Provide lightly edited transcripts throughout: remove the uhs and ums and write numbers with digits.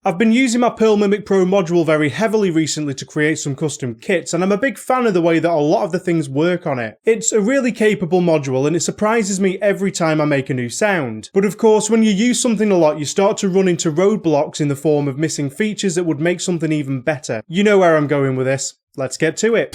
I've been using my Pearl Mimic Pro module very heavily recently to create some custom kits, and I'm a big fan of the way that a lot of the things work on it. It's a really capable module and it surprises me every time I make a new sound. But of course, when you use something a lot, you start to run into roadblocks in the form of missing features that would make something even better. You know where I'm going with this. Let's get to it.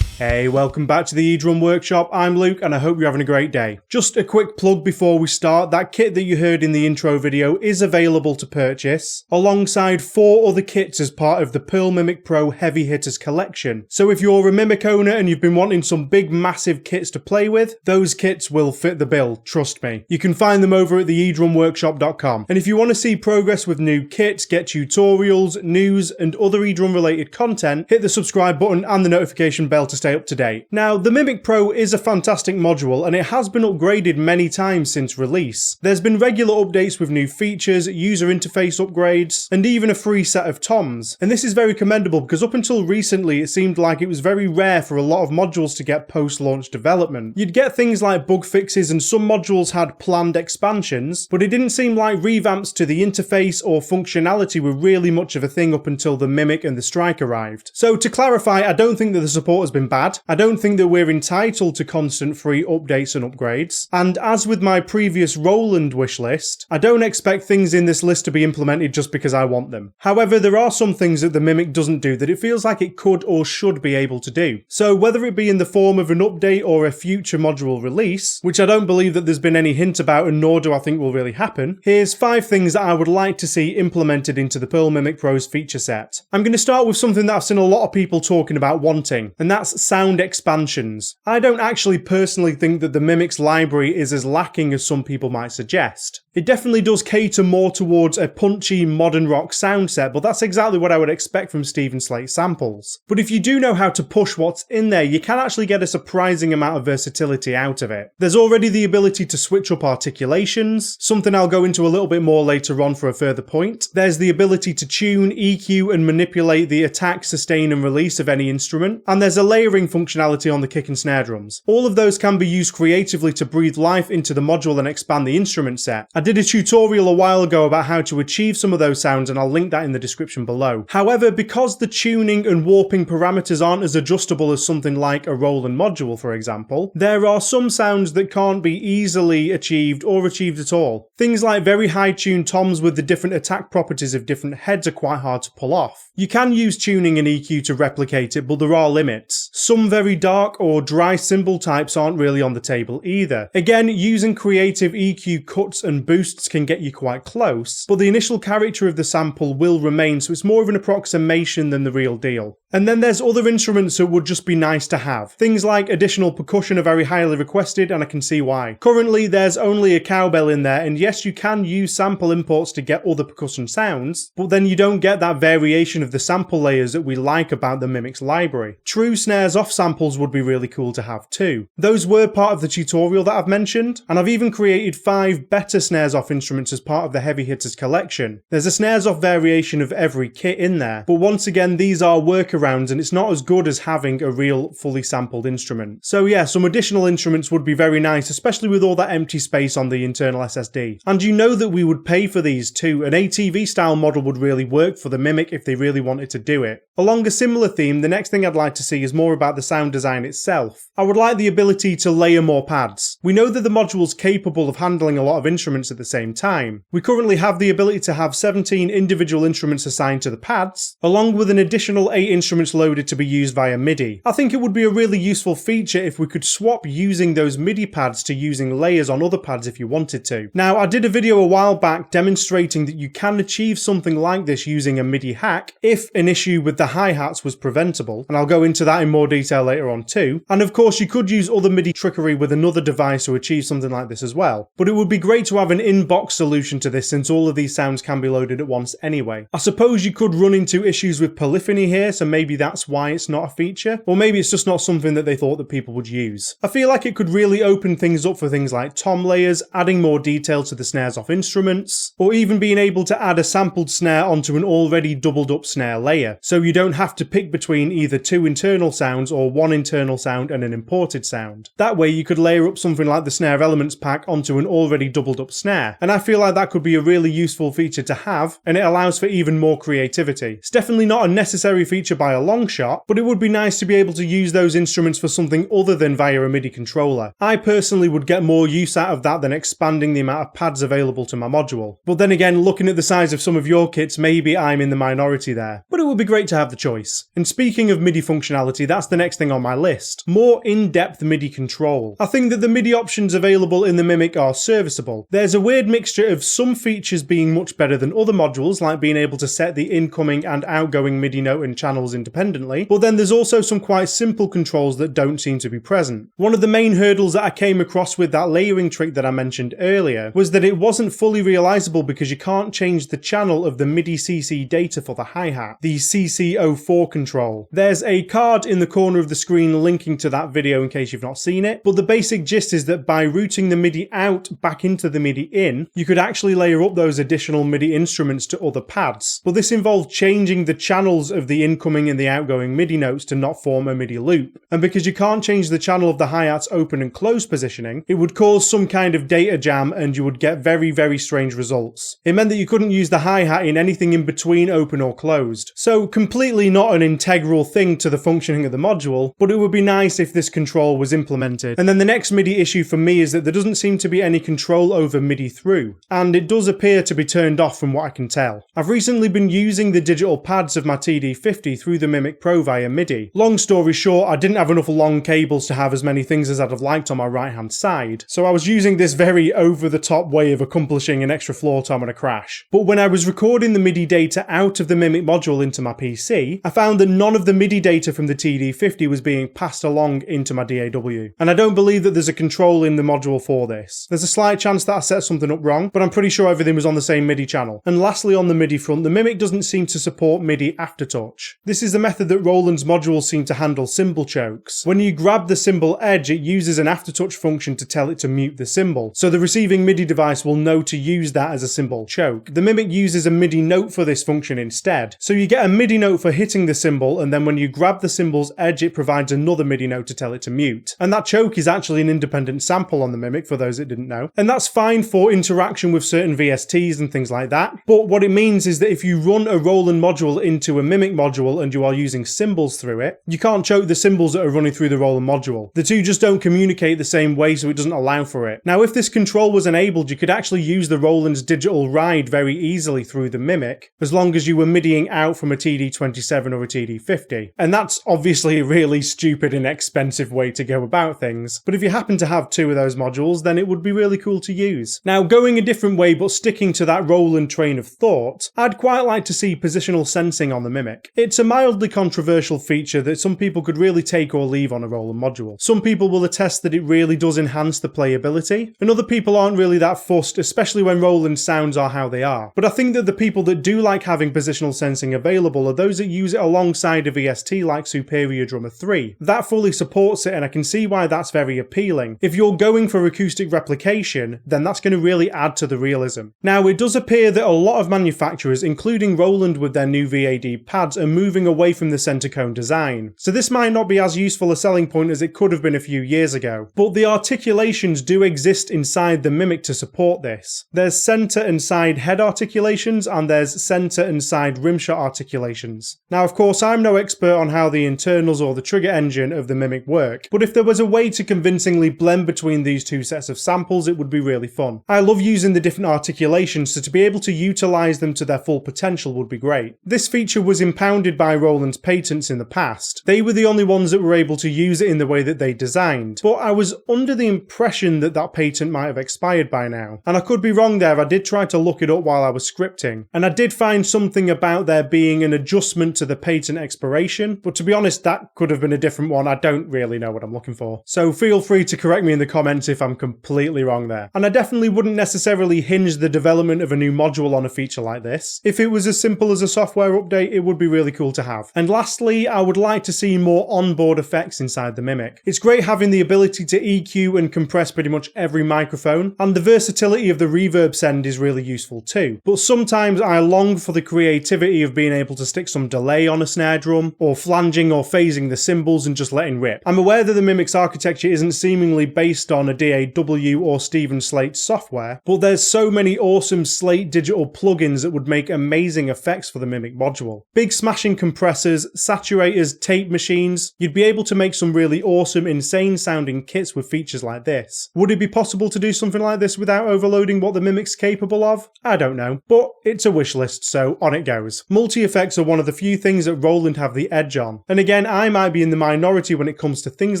Hey, welcome back to the eDrum Workshop. I'm Luke and I hope you're having a great day. Just a quick plug before we start, that kit that you heard in the intro video is available to purchase, alongside 4 other kits as part of the Pearl Mimic Pro Heavy Hitters collection. So if you're a Mimic owner and you've been wanting some big massive kits to play with, those kits will fit the bill, trust me. You can find them over at the eDrumworkshop.com. And if you want to see progress with new kits, get tutorials, news and other eDrum related content, hit the subscribe button and the notification bell to stay up to date. Now, the Mimic Pro is a fantastic module and it has been upgraded many times since release. There's been regular updates with new features, user interface upgrades, and even a free set of toms. And this is very commendable because up until recently it seemed like it was very rare for a lot of modules to get post-launch development. You'd get things like bug fixes and some modules had planned expansions, but it didn't seem like revamps to the interface or functionality were really much of a thing up until the Mimic and the Strike arrived. So to clarify, I don't think that the support has been bad. I don't think that we're entitled to constant free updates and upgrades, and as with my previous Roland wishlist, I don't expect things in this list to be implemented just because I want them. However, there are some things that the Mimic doesn't do that it feels like it could or should be able to do. So whether it be in the form of an update or a future module release, which I don't believe that there's been any hint about and nor do I think will really happen, here's 5 things that I would like to see implemented into the Pearl Mimic Pro's feature set. I'm going to start with something that I've seen a lot of people talking about wanting, and that's sound expansions. I don't actually personally think that the Mimic's library is as lacking as some people might suggest. It definitely does cater more towards a punchy modern rock sound set, but that's exactly what I would expect from Steven Slate samples. But if you do know how to push what's in there, you can actually get a surprising amount of versatility out of it. There's already the ability to switch up articulations, something I'll go into a little bit more later on for a further point. There's the ability to tune, EQ and manipulate the attack, sustain and release of any instrument, and there's a layering functionality on the kick and snare drums. All of those can be used creatively to breathe life into the module and expand the instrument set. I did a tutorial a while ago about how to achieve some of those sounds and I'll link that in the description below. However, because the tuning and warping parameters aren't as adjustable as something like a Roland module, for example, there are some sounds that can't be easily achieved or achieved at all. Things like very high tuned toms with the different attack properties of different heads are quite hard to pull off. You can use tuning and EQ to replicate it, but there are limits. Some very dark or dry cymbal types aren't really on the table either. Again, using creative EQ cuts and boosts can get you quite close, but the initial character of the sample will remain, so it's more of an approximation than the real deal. And then there's other instruments that would just be nice to have. Things like additional percussion are very highly requested and I can see why. Currently there's only a cowbell in there, and yes, you can use sample imports to get other percussion sounds, but then you don't get that variation of the sample layers that we like about the Mimic's library. True snares off samples would be really cool to have too. Those were part of the tutorial that I've mentioned, and I've even created 5 better snares off instruments as part of the Heavy Hitters collection. There's a snares off variation of every kit in there, but once again these are workarounds and it's not as good as having a real fully sampled instrument. So yeah, some additional instruments would be very nice, especially with all that empty space on the internal SSD. And you know that we would pay for these too. An ATV style model would really work for the Mimic if they really wanted to do it. Along a similar theme, the next thing I'd like to see is more about the sound design itself. I would like the ability to layer more pads. We know that the module's capable of handling a lot of instruments at the same time. We currently have the ability to have 17 individual instruments assigned to the pads, along with an additional 8 instruments loaded to be used via MIDI. I think it would be a really useful feature if we could swap using those MIDI pads to using layers on other pads if you wanted to. Now, I did a video a while back demonstrating that you can achieve something like this using a MIDI hack if an issue with the hi-hats was preventable, and I'll go into that in more detail later on too. And of course you could use other MIDI trickery with another device to achieve something like this as well. But it would be great to have an in-box solution to this since all of these sounds can be loaded at once anyway. I suppose you could run into issues with polyphony here, so maybe maybe that's why it's not a feature, or maybe it's just not something that they thought that people would use. I feel like it could really open things up for things like tom layers, adding more detail to the snares off instruments, or even being able to add a sampled snare onto an already doubled up snare layer, so you don't have to pick between either two internal sounds or one internal sound and an imported sound. That way you could layer up something like the snare elements pack onto an already doubled up snare, and I feel like that could be a really useful feature to have, and it allows for even more creativity. It's definitely not a necessary feature by a long shot, but it would be nice to be able to use those instruments for something other than via a MIDI controller. I personally would get more use out of that than expanding the amount of pads available to my module. But then again, looking at the size of some of your kits, maybe I'm in the minority there. But it would be great to have the choice. And speaking of MIDI functionality, that's the next thing on my list. More in-depth MIDI control. I think that the MIDI options available in the Mimic are serviceable. There's a weird mixture of some features being much better than other modules, like being able to set the incoming and outgoing MIDI note and channels independently, but then there's also some quite simple controls that don't seem to be present. One of the main hurdles that I came across with that layering trick that I mentioned earlier was that it wasn't fully realizable because you can't change the channel of the MIDI CC data for the hi-hat, the CC04 control. There's a card in the corner of the screen linking to that video in case you've not seen it, but the basic gist is that by routing the MIDI out back into the MIDI in, you could actually layer up those additional MIDI instruments to other pads. But this involved changing the channels of the incoming and the outgoing MIDI notes to not form a MIDI loop. And because you can't change the channel of the hi-hat's open and close positioning, it would cause some kind of data jam and you would get very, very strange results. It meant that you couldn't use the hi-hat in anything in between open or closed. So completely not an integral thing to the functioning of the module, but it would be nice if this control was implemented. And then the next MIDI issue for me is that there doesn't seem to be any control over MIDI through, and it does appear to be turned off from what I can tell. I've recently been using the digital pads of my TD50 through the Mimic Pro via MIDI. Long story short, I didn't have enough long cables to have as many things as I'd have liked on my right hand side, so I was using this very over-the-top way of accomplishing an extra floor tom and a crash. But when I was recording the MIDI data out of the Mimic module into my PC, I found that none of the MIDI data from the TD50 was being passed along into my DAW. And I don't believe that there's a control in the module for this. There's a slight chance that I set something up wrong, but I'm pretty sure everything was on the same MIDI channel. And lastly, on the MIDI front, the Mimic doesn't seem to support MIDI aftertouch. This is the method that Roland's modules seem to handle cymbal chokes. When you grab the cymbal edge, it uses an aftertouch function to tell it to mute the cymbal, so the receiving MIDI device will know to use that as a cymbal choke. The Mimic uses a MIDI note for this function instead. So you get a MIDI note for hitting the cymbal, and then when you grab the cymbal's edge, it provides another MIDI note to tell it to mute. And that choke is actually an independent sample on the Mimic, for those that didn't know. And that's fine for interaction with certain VSTs and things like that, but what it means is that if you run a Roland module into a Mimic module and you are using cymbals through it, you can't choke the cymbals that are running through the Roland module. The two just don't communicate the same way, so it doesn't allow for it. Now, if this control was enabled, you could actually use the Roland's digital ride very easily through the Mimic, as long as you were MIDIing out from a TD27 or a TD50. And that's obviously a really stupid and expensive way to go about things, but if you happen to have two of those modules, then it would be really cool to use. Now, going a different way but sticking to that Roland train of thought, I'd quite like to see positional sensing on the Mimic. It's a mildly controversial feature that some people could really take or leave on a Roland module. Some people will attest that it really does enhance the playability, and other people aren't really that fussed, especially when Roland sounds are how they are. But I think that the people that do like having positional sensing available are those that use it alongside a VST like Superior Drummer 3. That fully supports it, and I can see why that's very appealing. If you're going for acoustic replication, then that's going to really add to the realism. Now, it does appear that a lot of manufacturers, including Roland with their new VAD pads, are moving away from the center cone design. So this might not be as useful a selling point as it could have been a few years ago, but the articulations do exist inside the Mimic to support this. There's center and side head articulations, and there's center and side rimshot articulations. Now, of course, I'm no expert on how the internals or the trigger engine of the Mimic work, but if there was a way to convincingly blend between these two sets of samples, it would be really fun. I love using the different articulations, so to be able to utilize them to their full potential would be great. This feature was impounded by Roland's patents in the past. They were the only ones that were able to use it in the way that they designed, but I was under the impression that that patent might have expired by now. And I could be wrong there. I did try to look it up while I was scripting, and I did find something about there being an adjustment to the patent expiration, but to be honest, that could have been a different one. I don't really know what I'm looking for. So feel free to correct me in the comments if I'm completely wrong there. And I definitely wouldn't necessarily hinge the development of a new module on a feature like this. If it was as simple as a software update, it would be really cool to have. And lastly, I would like to see more onboard effects inside the Mimic. It's great having the ability to EQ and compress pretty much every microphone, and the versatility of the reverb send is really useful too. But sometimes I long for the creativity of being able to stick some delay on a snare drum, or flanging or phasing the cymbals and just letting rip. I'm aware that the Mimic's architecture isn't seemingly based on a DAW or Steven Slate's software, but there's so many awesome Slate digital plugins that would make amazing effects for the Mimic module. Big smashing compressors, saturators, tape machines. You'd be able to make some really awesome, insane sounding kits with features like this. Would it be possible to do something like this without overloading what the Mimic's capable of? I don't know, but it's a wish list, so on it goes. Multi-effects are one of the few things that Roland have the edge on, and again, I might be in the minority when it comes to things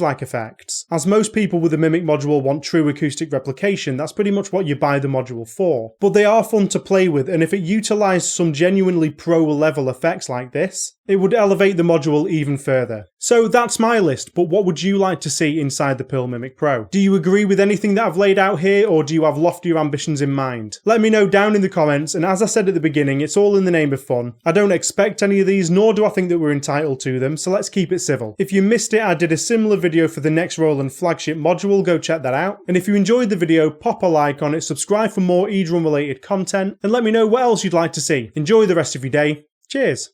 like effects. As most people with the Mimic module want true acoustic replication, that's pretty much what you buy the module for. But they are fun to play with, and if it utilised some genuinely pro level effects like this, it would elevate the module even further. So that's my list, but what would you like to see inside the Pearl Mimic Pro? Do you agree with anything that I've laid out here, or do you have loftier ambitions in mind? Let me know down in the comments, and as I said at the beginning, it's all in the name of fun. I don't expect any of these, nor do I think that we're entitled to them, so let's keep it civil. If you missed it, I did a similar video for the next Roland flagship module, go check that out. And if you enjoyed the video, pop a like on it, subscribe for more eDrum related content, and let me know what else you'd like to see. Enjoy the rest of your day. Cheers!